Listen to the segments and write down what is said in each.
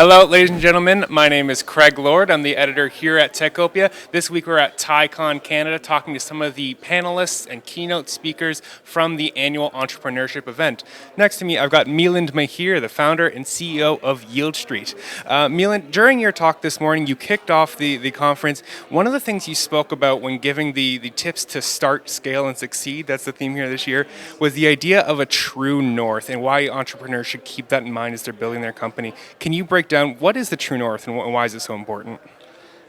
Hello, ladies and gentlemen. My name is Craig Lord. I'm the editor here at Techopia. This week we're at TiECon Canada talking to some of the panelists and keynote speakers from the annual Entrepreneurship event. Next to me, I've got Milind Mehere, the founder and CEO of YieldStreet. Milind, during your talk this morning, you kicked off the conference. One of the things you spoke about when giving the tips to start, scale, and succeed, that's the theme here this year, was the idea of a true north and why entrepreneurs should keep that in mind as they're building their company. Can you break down what is the true north and why is it so important?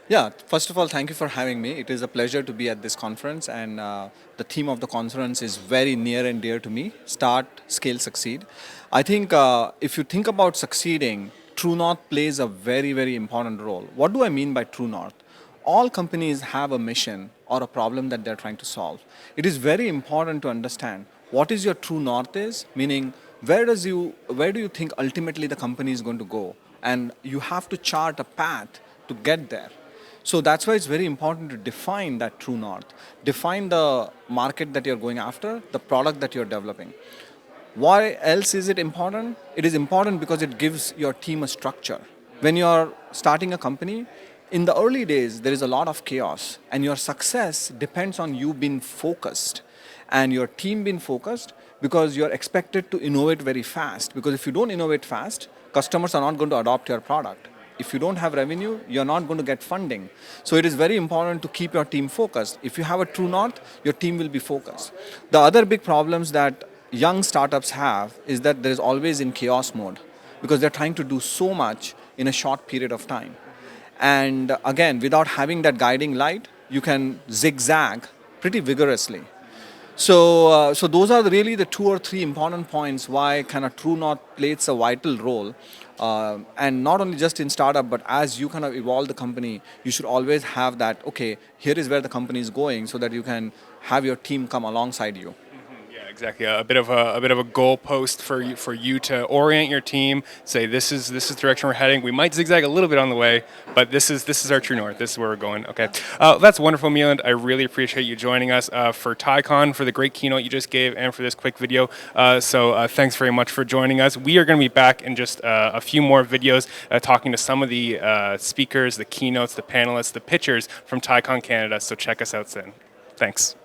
Yeah, first of all, thank you for having me. It is a pleasure to be at this conference, and the theme of the conference is very near and dear to me: start, scale, succeed. I think if you think about succeeding, True North plays a very, very important role. What do I mean by True North? All companies have a mission or a problem that they're trying to solve. It is very important to understand what is your true north is, meaning where do you think ultimately the company is going to go, and you have to chart a path to get there. So that's why it's very important to define that true north. Define the market that you're going after, the product that you're developing. Why else is it important? It is important because it gives your team a structure. When you're starting a company, in the early days, there is a lot of chaos, and your success depends on you being focused and your team being focused, because you're expected to innovate very fast. Because if you don't innovate fast, customers are not going to adopt your product. If you don't have revenue, you're not going to get funding. So it is very important to keep your team focused. If you have a true north, your team will be focused. The other big problems that young startups have is that there is always in chaos mode, because they're trying to do so much in a short period of time. And again, without having that guiding light, you can zigzag pretty vigorously. So those are really the two or three important points why kind of True North plays a vital role. And not only just in startup, but as you kind of evolve the company, you should always have that, okay, here is where the company is going, so that you can have your team come alongside you. Exactly, a bit of a goalpost for you to orient your team. Say this is the direction we're heading. We might zigzag a little bit on the way, but this is our true north. This is where we're going. Okay, that's wonderful, Milind. I really appreciate you joining us for TiECon, for the great keynote you just gave, and for this quick video. So thanks very much for joining us. We are going to be back in just a few more videos talking to some of the speakers, the keynotes, the panelists, the pitchers from TiECon Canada. So check us out soon. Thanks.